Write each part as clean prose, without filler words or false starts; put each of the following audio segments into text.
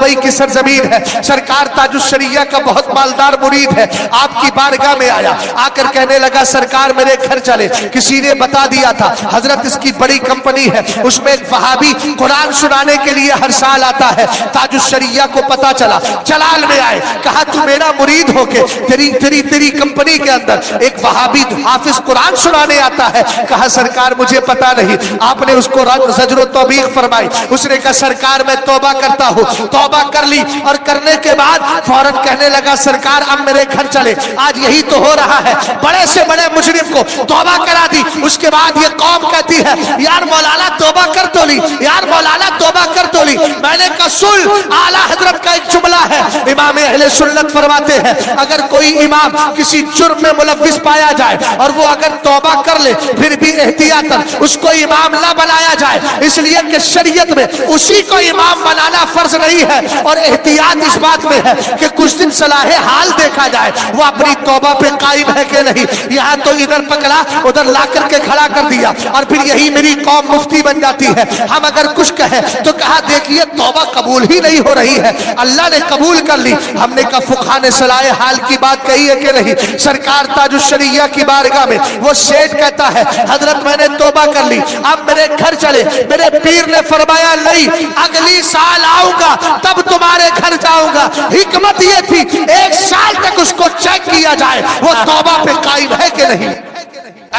Dubai की सरजमीन है। सरकार ताजुश्शरिया का बहुत मालदार मुरीद है, आपकी बारगाह में आया, आकर कहने लगा सरकार मेरे घर चले। किसी ने बता दिया था हजरत इसकी बड़ी कंपनी है, उसमें एक वहाबी कुरान सुनाने के लिए हर साल आता है। ताजुश्शरिया को पता चला, चलाल में आए, कहा तू मेरा मुरीद होके तेरी कंपनी के अंदर एक वहाबी हाफिज कुरान सुनाने आता है। कहा सरकार मुझे पता नहीं। आपने उसको ज़ज्र तौबीख फरमाई। उसने कहा सरकार मैं तौबा करता हूँ। तौबा कर ली और करने के बाद फौरन कहने लगा सरकार अब मेरे घर चले। आज यही तो हो रहा है, बड़े से बड़े मुजरिम को तौबा करा दी। उसके बाद ये कौम कहती है यार मौलाना तौबा कर तो ली, यार मौलाना तौबा कर तो ली। मैंने कहा सुन, आला हजरत का एक जुमला है, इमाम अहले सुन्नत फरमाते हैं अगर कोई इमाम किसी जुर्म में मुलव्विस पाया जाए और वो अगर तौबा कर ले फिर भी एहतियातन उसको इमाम ना बनाया जाए, इसलिए कि शरीयत में उसी को इमाम बनाना फर्ज नहीं है। और एहतियात इस बात में है कि कुछ दिन सलाहे हाल देखा जाए वो अपनी तौबा पे कायम है कि नहीं। यहाँ तो इधर पकड़ा उधर ला करके खड़ा कर दिया और फिर यही मेरी कौम मुफ्ती बन जाती है। हम अगर कुछ कहें तो कहा देखिए तौबा कबूल ही नहीं हो रही है, अल्लाह ने कबूल कर ली। हमने कहा फुकहा ने सलाहे हाल की बात कही है कि नहीं। सरकार ताजुश्शरिया की बारगाह में वो शेख कहता है हजरत मैंने तौबा कर ली, अब मेरे घर चले। मेरे पीर ने फरमाया नहीं, अगली साल आऊंगा तब तुम्हारे घर जाऊंगा। हिकमत ये थी 1 साल तक उसको चेक किया जाए वो तौबा पे कायम है कि नहीं।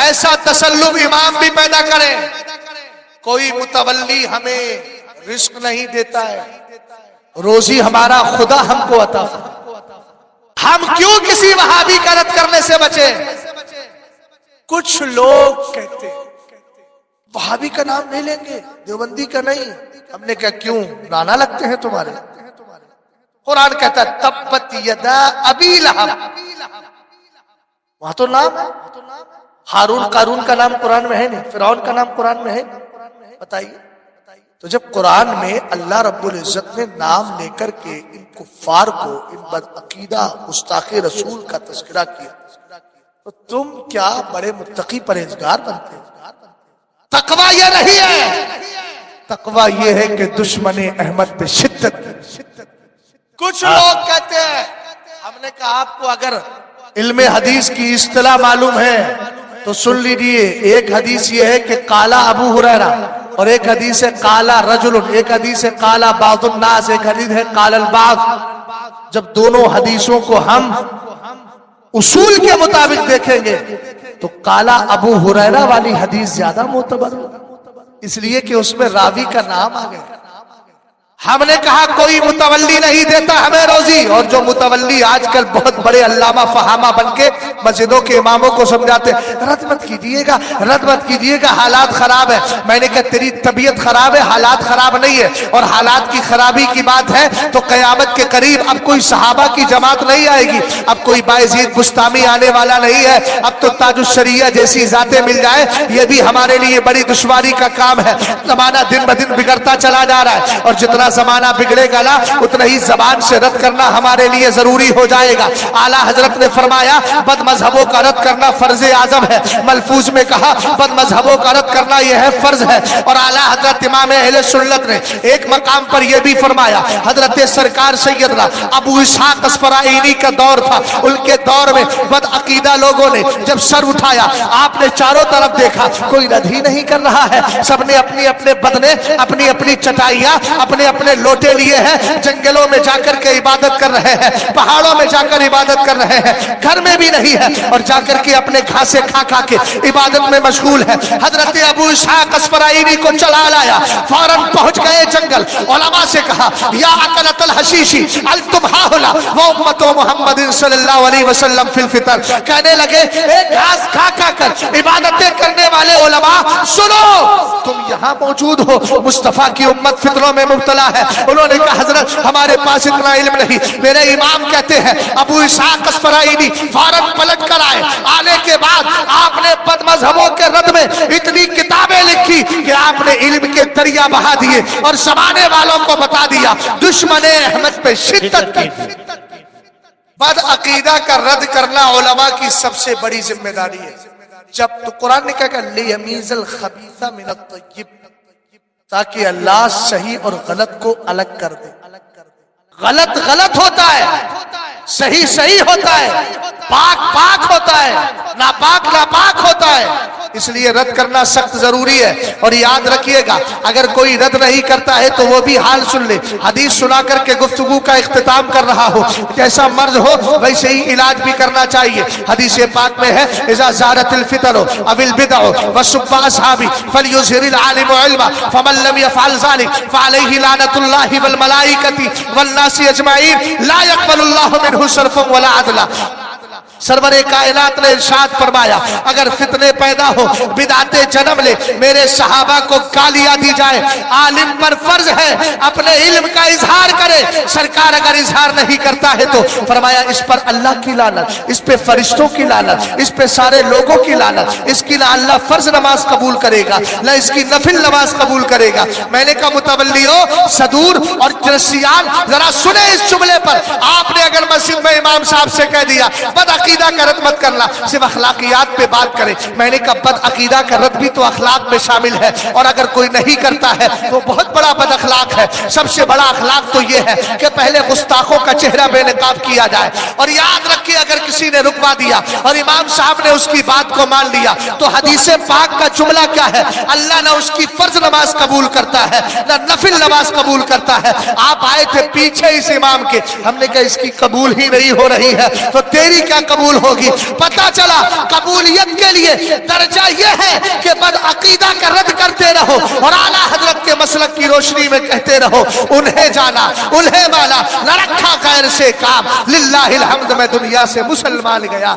ऐसा तसल्लुब इमाम भी पैदा करे। कोई मुतवल्ली हमें रिस्क नहीं देता है, रोजी हमारा खुदा हमको अता फरमाता। हम क्यों किसी वहाबी का रद्द करने से बचे। कुछ लोग कहते वहाबी का नाम नहीं लेंगे, देवबंदी का नहीं। हमने कहा क्यों, राना लगते हैं तुम्हारे। कुरान कहता है तब्बत यदा अबी लहब, वहां तो नाम है। हारून कारून का नाम कुरान में है नहीं, फिरौन का नाम कुरान में है, बताइए। तो जब कुरान में अल्लाह रब्बुल इज्जत ने नाम लेकर के इन कुफ्फार को, इन बदअकीदा गुस्ताखे रसूल का तज़किरा किया, तो तुम क्या बड़े मुत्तकी परहेजगार बनते हो। तकवा ये नहीं है, तकवा ये है कि दुश्मने अहमद पे शिद्दत। कुछ लोग कहते हैं, हमने कहा आपको अगर इल्मे हदीस की इस्तिलाह मालूम है तो सुन लीजिए। एक हदीस ये है कि काला अबू हुरैरा और एक हदीस है काला रजुलन, एक हदीस है काला बादुन नास, एक हदीस है कालल बाद। जब दोनों हदीसों को हम उसूल के मुताबिक देखेंगे तो काला अबू हुरैरा वाली हदीस ज्यादा मोतबर, इसलिए कि उसमें रावी का नाम आ गया। हमने कहा कोई मुतवल्ली नहीं देता हमें रोजी, और जो मुतवल्ली आजकल बहुत बड़े अल्लामा फहामा बनके मस्जिदों के इमामों को समझाते रद्द मत कीजिएगा, रद्द मत कीजिएगा, हालात खराब है। मैंने कहा तेरी तबीयत खराब है, हालात खराब नहीं है। और हालात की खराबी की बात है तो कयामत के करीब अब कोई सहाबा की जमात नहीं आएगी, अब कोई बायजीद बुस्तामी आने वाला नहीं है। अब तो ताजुश्शरिया जैसी जातें मिल जाए ये भी हमारे लिए बड़ी दुश्वारी का काम है। जमाना दिन ब दिन बिगड़ता चला जा रहा है और जितना जमाना बिगड़ेगा ना उतना ही जबान से रद्द करना हमारे लिए जरूरी हो जाएगा। आला हजरत ने फरमाया बद मजहबों का रद्द करना फर्ज आजम है। मलफूज में कहा बद मजहबों का रद्द करना यह है फर्ज है। और आला हजरत इमाम अहले सुन्नत ने एक मकाम पर यह भी फरमाया, हजरत सरकार सैयदना अबू इसहाक अस्फराइनी का दौर था, उनके दौर में बद अकीदा लोगों ने जब सर उठाया आपने चारों तरफ देखा कोई रद्द ही नहीं कर रहा है। सबने अपनी अपने बदने, अपनी अपनी चटाइयां, अपने अपने लोटे लिए हैं, जंगलों में जाकर के इबादत कर रहे हैं, पहाड़ों में जाकर इबादत कर रहे हैं, घर में भी नहीं है और जाकर के अपने घासे खा खा के इबादत में मशगूल है। हजरत अबू इसहाक अस्फराइनी को चला लाया, फौरन पहुंच गए जंगल, उलमा से कहा या अकलतल हशीशी अल तुम्हाहुला व उम्मतो मुहम्मदिन सल्लल्लाहु अलैहि वसल्लम फिल फितर। कहने लगे एक घास खा खा कर इबादतें करने वाले उलमा सुनो, तुम यहाँ मौजूद हो, मुस्तफा की उम्मत फितरों में मुब्तला है। उन्होंने कहा हजरत हमारे पास इतना इल्म नहीं, मेरे इमाम कहते हैं। अबू इसहाक अस्फराइनी फौरन पलट कर आए, आने के बाद आपने बद मजहबों के रद्द में इतनी किताबें लिखी कि आपने इल्म के दरिया बहा दिए और जमाने वालों को बता दिया दुश्मने अहमद पे शिद्दत की। बद अकीदा का रद्द करना उलमा की सबसे बड़ी जिम्मेदारी है। जब तो कुरान ने क्या कहा लियमीज़ल खबीसा मिनत तय्यिब, ताकि अल्लाह सही और गलत को अलग कर दे। غلط غلط ہوتا ہے، صحیح صحیح ہوتا ہے، پاک پاک ہوتا ہے، ناپاک ناپاک ہوتا ہے، اس لیے رد کرنا سخت ضروری ہے۔ اور یاد رکھیے گا اگر کوئی رد نہیں کرتا ہے تو وہ بھی حال سن لے۔ حدیث سنا کر کے گفتگو کا اختتام کر رہا ہو، جیسا مرض ہو ویسے ہی علاج بھی کرنا چاہیے۔ حدیث پاک میں ہے اذا زارت الفتن او البدع وسب اصحابی فلیظہر العالم علما فمن لم يفعل ذلك فعليه لعنۃ اللہ والملائکۃ والناس اجمعین لا يقبل اللہ منہ صرفا ولا عدلا۔ سرور کائنات نے ارشاد فرمایا اگر فتنے پیدا ہو، بدعتیں جنم لے، میرے صحابہ کو گالیاں دی جائے، عالم پر فرض ہے اپنے علم کا اظہار کرے۔ سرکار اگر اظہار نہیں کرتا ہے تو فرمایا اس پر اللہ کی لعنت، اس پہ فرشتوں کی لعنت، اس پہ سارے لوگوں کی لعنت، اس کی نہ اللہ فرض نماز قبول کرے گا نہ اس کی نفل نماز قبول کرے گا۔ میں نے کہا متولیو صدور اور جرسیان ذرا سنیں اس جملے پر، آپ نے اگر مسجد میں امام صاحب سے کہہ دیا بد عقیدہ کا رد مت کرنا، صرف اخلاقیات پہ بات کریں، میں نے کہا بد عقیدہ کا رد بھی تو اخلاق میں شامل ہے، اور اگر کوئی نہیں کرتا ہے تو بہت بڑا بد اخلاق ہے۔ سب سے بڑا اخلاق تو یہ ہے کہ پہلے گستاخوں کا چہرہ بے نقاب کیا جائے۔ اور یاد رکھیے اگر کسی نے رکوا دیا اور امام صاحب نے اس کی بات کو مان لیا تو حدیث پاک کا جملہ کیا ہے؟ اللہ نہ اس کی فرض نماز قبول کرتا ہے نہ نفل نماز قبول کرتا ہے۔ آپ آئے تھے پیچھے اس امام کے، ہم نے کہا اس کی قبول ہی نہیں ہو رہی ہے تو تیری کیا قبول ہوگی؟ پتہ چلا قبولیت کے لیے درجہ یہ ہے کہ بد عقیدہ کا رد کرتے رہو اور اعلیٰ حضرت کے مسلک کی روشنی میں کہتے رہو انہیں جانا انہیں مانا، نہ رکھا غیر سے کام، للہ الحمد میں دنیا سے مسلمان گیا۔